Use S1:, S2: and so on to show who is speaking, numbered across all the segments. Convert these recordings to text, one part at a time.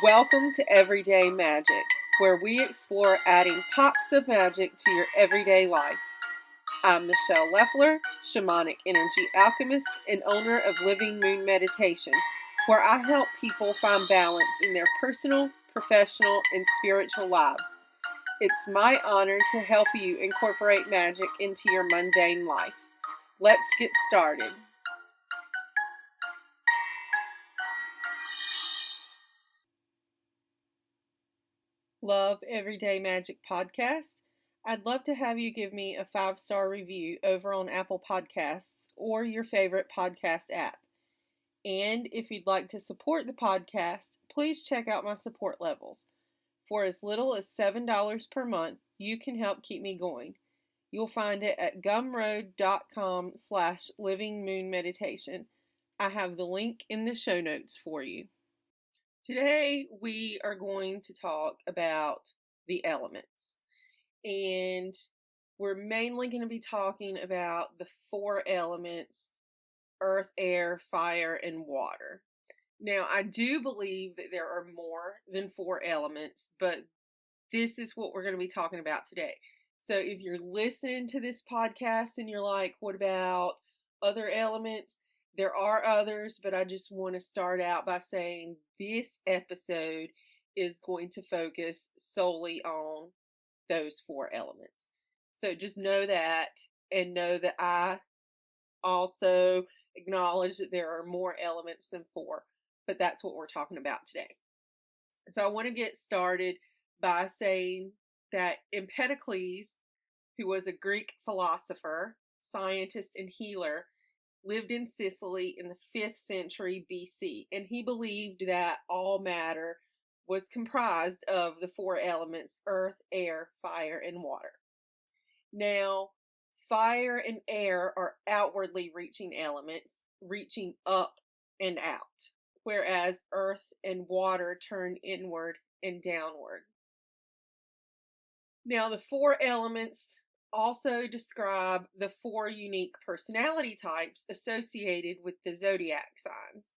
S1: Welcome to Everyday Magic, where we explore adding pops of magic to your everyday life. I'm Michele, shamanic energy alchemist and owner of Living Moon Meditation, where I help people find balance in their personal, professional, and spiritual lives. It's my honor to help you incorporate magic into your mundane life. Let's get started. Love Everyday Magic podcast. I'd love to have you give me a 5-star review over on Apple Podcasts or your favorite podcast app. And if you'd like to support the podcast, please check out my support levels. For as little as $7 per month, you can help keep me going. You'll find it at gumroad.com/livingmoonmeditation. I have the link in the show notes for you. Today we are going to talk about the elements, and we're mainly going to be talking about the 4 elements: earth, air, fire, and water. Now, I do believe that there are more than 4 elements, but this is what we're going to be talking about today. So if you're listening to this podcast and you're like, what about other elements? There are others, but I just want to start out by saying this episode is going to focus solely on those 4 elements. So just know that, and know that I also acknowledge that there are more elements than 4, but that's what we're talking about today. So I want to get started by saying that Empedocles, who was a Greek philosopher, scientist, and healer, lived in Sicily in the 5th century BC, and he believed that all matter was comprised of the 4 elements: earth, air, fire, and water. Now, fire and air are outwardly reaching elements, reaching up and out, whereas earth and water turn inward and downward. Now, the 4 elements also describe the 4 unique personality types associated with the zodiac signs.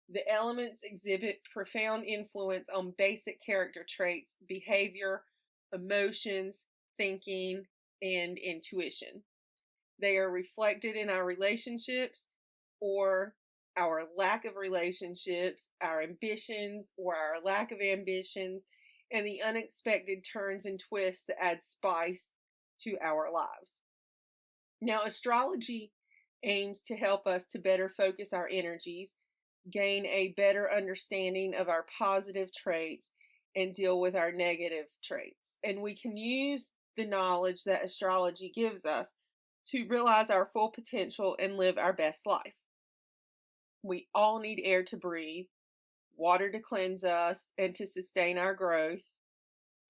S1: The elements exhibit profound influence on basic character traits, behavior, emotions, thinking, and intuition. They are reflected in our relationships or our lack of relationships, our ambitions or our lack of ambitions, and the unexpected turns and twists that add spice to our lives. Now, astrology aims to help us to better focus our energies, gain a better understanding of our positive traits, and deal with our negative traits. And we can use the knowledge that astrology gives us to realize our full potential and live our best life. We all need air to breathe, water to cleanse us and to sustain our growth,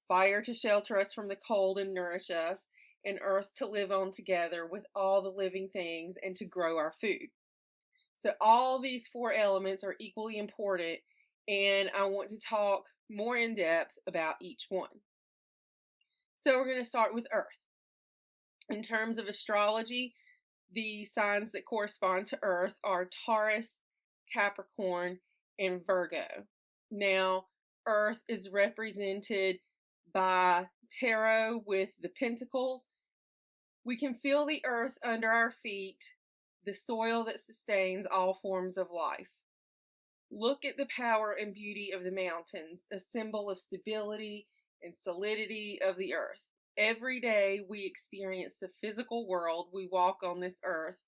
S1: fire to shelter us from the cold and nourish us, and earth to live on together with all the living things and to grow our food. So all these 4 elements are equally important, and I want to talk more in depth about each one. So we're going to start with earth. In terms of astrology, the signs that correspond to earth are Taurus, Capricorn, and Virgo. Now, earth is represented by tarot with the pentacles. We can feel the earth under our feet, the soil that sustains all forms of life. Look at the power and beauty of the mountains, a symbol of stability and solidity of the earth. Every day we experience the physical world. We walk on this earth,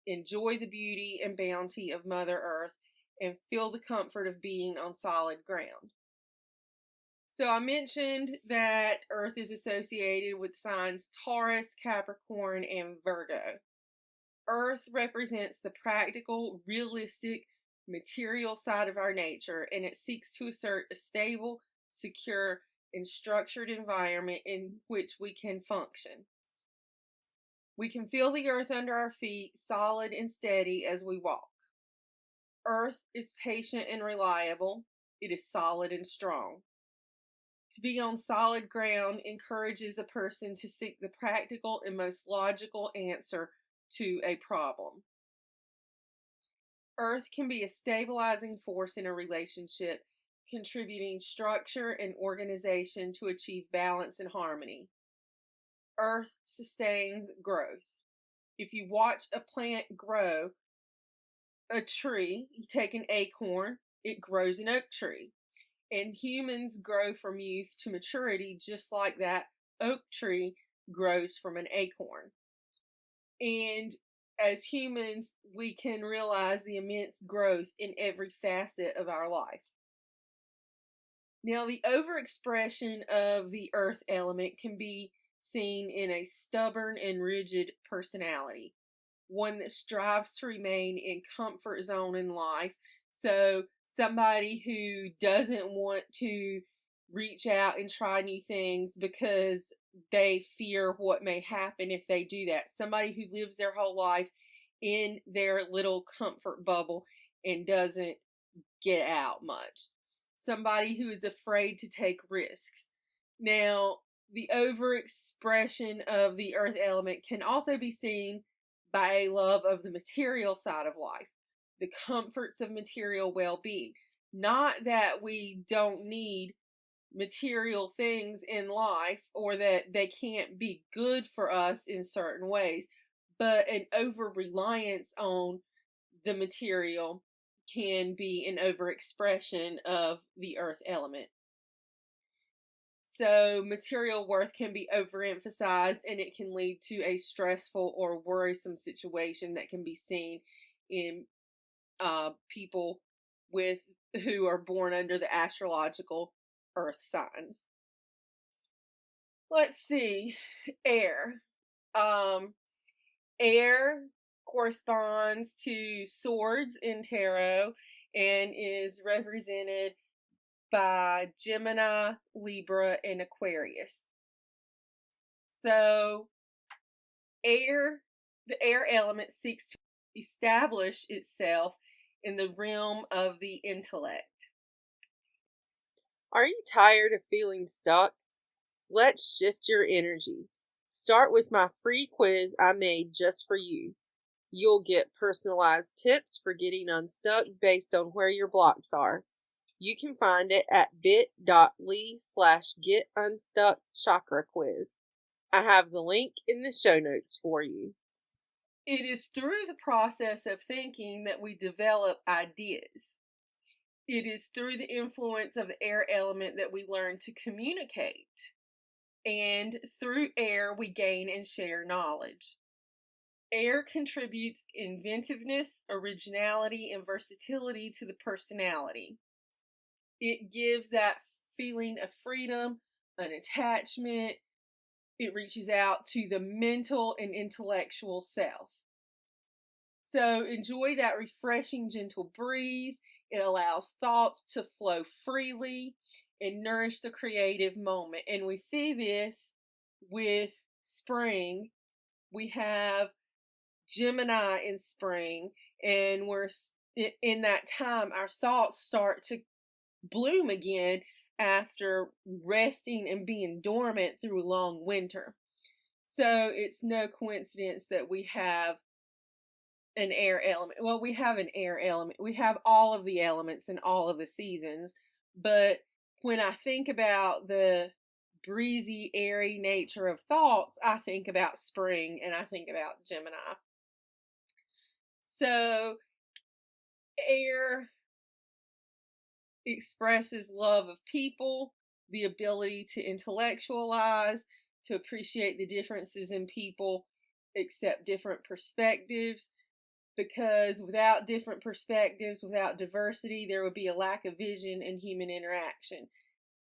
S1: enjoy the beauty and bounty of Mother Earth, and feel the comfort of being on solid ground. So I mentioned that earth is associated with signs Taurus, Capricorn, and Virgo. Earth represents the practical, realistic, material side of our nature, and it seeks to assert a stable, secure, and structured environment in which we can function. We can feel the earth under our feet, solid and steady as we walk. Earth is patient and reliable. It is solid and strong. To be on solid ground encourages a person to seek the practical and most logical answer to a problem. Earth can be a stabilizing force in a relationship contributing structure and organization to achieve balance and harmony. Earth sustains growth. If you watch a plant grow, a tree, you take an acorn, it grows an oak tree. And humans grow from youth to maturity just like that oak tree grows from an acorn. And as humans, we can realize the immense growth in every facet of our life. Now, the overexpression of the earth element can be seen in a stubborn and rigid personality, one that strives to remain in comfort zone in life. So somebody who doesn't want to reach out and try new things because they fear what may happen if they do that. Somebody who lives their whole life in their little comfort bubble and doesn't get out much. Somebody who is afraid to take risks. Now, the overexpression of the earth element can also be seen by a love of the material side of life, the comforts of material well-being. Not that we don't need material things in life or that they can't be good for us in certain ways, but an over-reliance on the material can be an overexpression of the earth element. So material worth can be overemphasized, and it can lead to a stressful or worrisome situation that can be seen in people who are born under the astrological earth signs. Let's see, air. Air corresponds to swords in tarot and is represented by Gemini, Libra, and Aquarius. So the air element seeks to establish itself in the realm of the intellect. Are you tired of feeling stuck? Let's shift your energy. Start with my free quiz I made just for you. You'll get personalized tips for getting unstuck based on where your blocks are. You can find it at bit.ly/getunstuckchakraquiz. I have the link in the show notes for you. It is through the process of thinking that we develop ideas. It is through the influence of the air element that we learn to communicate. And through air, we gain and share knowledge. Air contributes inventiveness, originality, and versatility to the personality. It gives that feeling of freedom, an attachment. It reaches out to the mental and intellectual self. So enjoy that refreshing, gentle breeze. It allows thoughts to flow freely and nourish the creative moment. And we see this with spring. We have Gemini in spring, and we're in that time, our thoughts start to bloom again after resting and being dormant through a long winter. So it's no coincidence that we have an air element. Well, we have an air element. We have all of the elements in all of the seasons. But when I think about the breezy, airy nature of thoughts, I think about spring and I think about Gemini. So air expresses love of people, the ability to intellectualize, to appreciate the differences in people, accept different perspectives, because without different perspectives, without diversity, there would be a lack of vision in human interaction.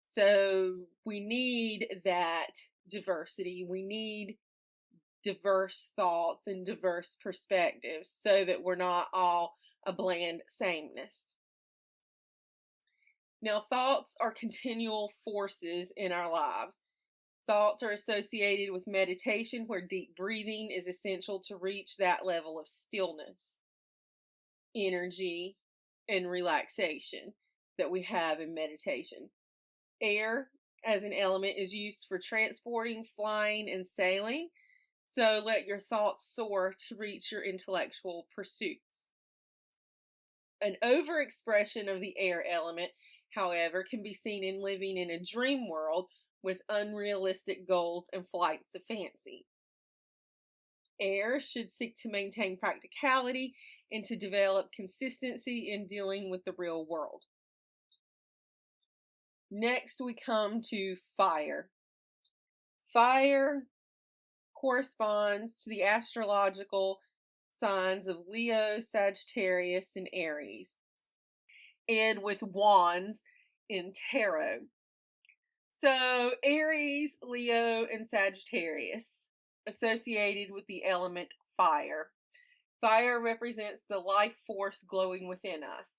S1: So we need that diversity. We need diverse thoughts and diverse perspectives so that we're not all a bland sameness. Now, thoughts are continual forces in our lives. Thoughts are associated with meditation, where deep breathing is essential to reach that level of stillness, energy, and relaxation that we have in meditation. Air as an element is used for transporting, flying, and sailing. So let your thoughts soar to reach your intellectual pursuits. An overexpression of the air element however, can be seen in living in a dream world with unrealistic goals and flights of fancy. Air should seek to maintain practicality and to develop consistency in dealing with the real world. Next, we come to fire. Fire corresponds to the astrological signs of Leo, Sagittarius, and Aries, and with wands in tarot. So Aries, Leo, and Sagittarius associated with the element fire. Fire represents the life force glowing within us.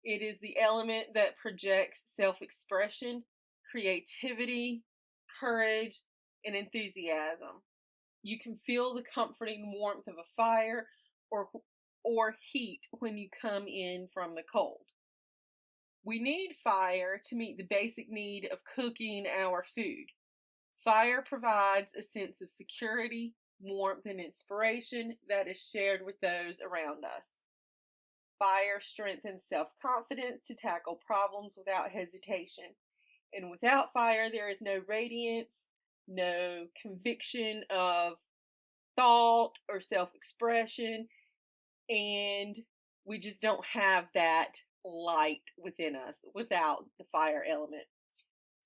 S1: It is the element that projects self-expression, creativity, courage, and enthusiasm. You can feel the comforting warmth of a fire or heat when you come in from the cold. We need fire to meet the basic need of cooking our food. Fire provides a sense of security, warmth, and inspiration that is shared with those around us. Fire strengthens self-confidence to tackle problems without hesitation. And without fire, there is no radiance, no conviction of thought or self-expression, and we just don't have that light within us without the fire element.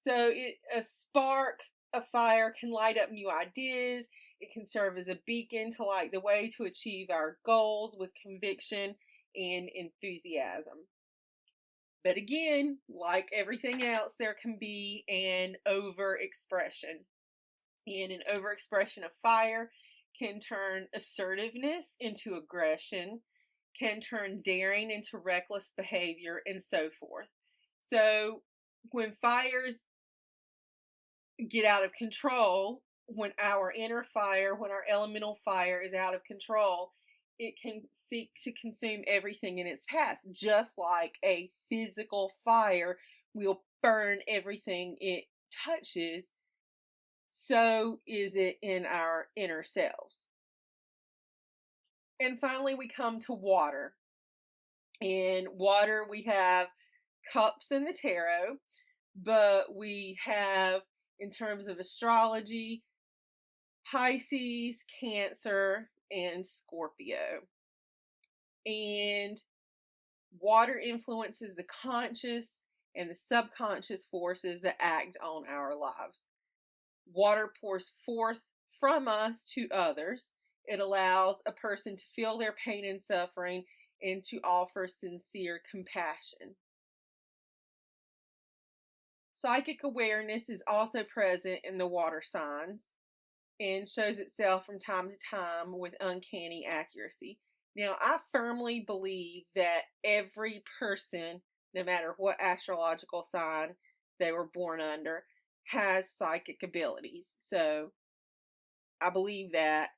S1: So a spark of fire can light up new ideas. It can serve as a beacon to light the way to achieve our goals with conviction and enthusiasm. But again, like everything else, there can be an overexpression. And an overexpression of fire can turn assertiveness into aggression, can turn daring into reckless behavior, and so forth. So when fires get out of control, when our inner fire, when our elemental fire is out of control, it can seek to consume everything in its path, just like a physical fire will burn everything it touches. So is it in our inner selves. And finally, we come to water. In water, we have cups in the tarot, but we have, in terms of astrology, Pisces, Cancer, and Scorpio. And water influences the conscious and the subconscious forces that act on our lives. Water pours forth from us to others. It allows a person to feel their pain and suffering and to offer sincere compassion. Psychic awareness is also present in the water signs and shows itself from time to time with uncanny accuracy. Now, I firmly believe that every person, no matter what astrological sign they were born under, has psychic abilities. So I believe that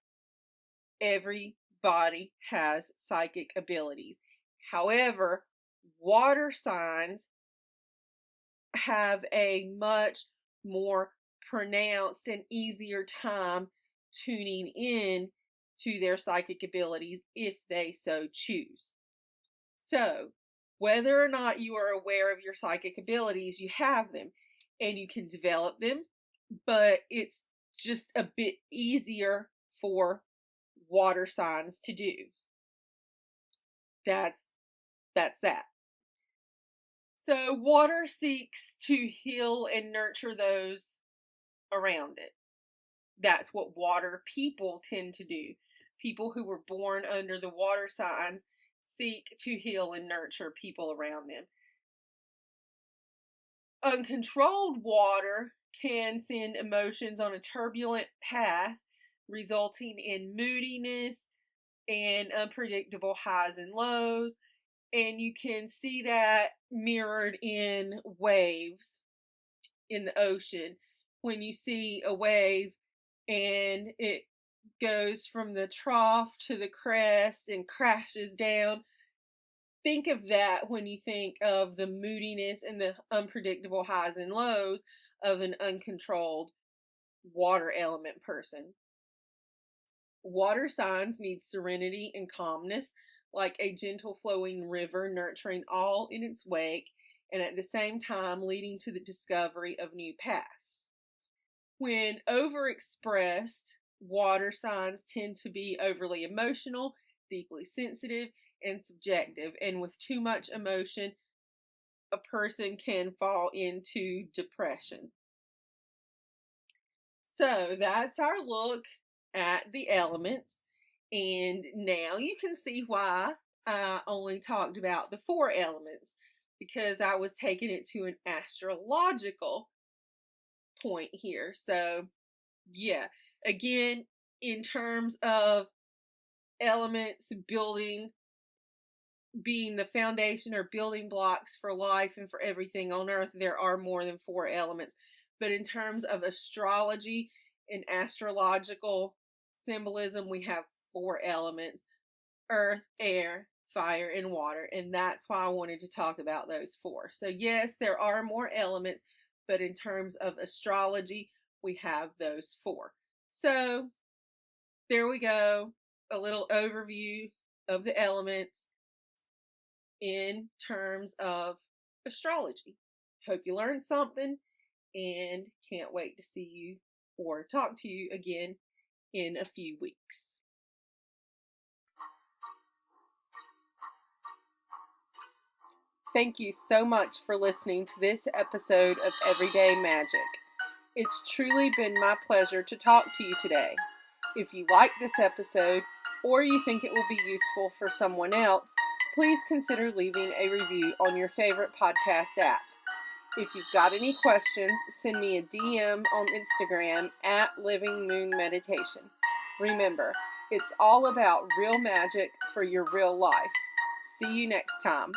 S1: everybody has psychic abilities. However, water signs have a much more pronounced and easier time tuning in to their psychic abilities if they so choose. So, whether or not you are aware of your psychic abilities, you have them and you can develop them, but it's just a bit easier for water signs to do. That's that. So water seeks to heal and nurture those around it. That's what water people tend to do. People who were born under the water signs seek to heal and nurture people around them. Uncontrolled water can send emotions on a turbulent path, resulting in moodiness and unpredictable highs and lows. And you can see that mirrored in waves in the ocean. When you see a wave and it goes from the trough to the crest and crashes down, think of that when you think of the moodiness and the unpredictable highs and lows of an uncontrolled water element person. Water signs need serenity and calmness, like a gentle flowing river nurturing all in its wake, and at the same time leading to the discovery of new paths. When overexpressed, water signs tend to be overly emotional, deeply sensitive, and subjective, and with too much emotion, a person can fall into depression. So that's our look at the elements, and now you can see why I only talked about the 4 elements, because I was taking it to an astrological point here. So yeah, again, in terms of elements being the foundation or building blocks for life and for everything on earth, there are more than 4 elements. But in terms of astrology and astrological symbolism, we have 4 elements: earth, air, fire, and water. And that's why I wanted to talk about those 4. So yes, there are more elements, but in terms of astrology, we have those 4. So there we go, a little overview of the elements in terms of astrology. Hope you learned something, and can't wait to see you or talk to you again in a few weeks. Thank you so much for listening to this episode of Everyday Magic. It's truly been my pleasure to talk to you today. If you like this episode, or you think it will be useful for someone else, please consider leaving a review on your favorite podcast app. If you've got any questions, send me a DM on Instagram at Living Moon Meditation. Remember, it's all about real magic for your real life. See you next time.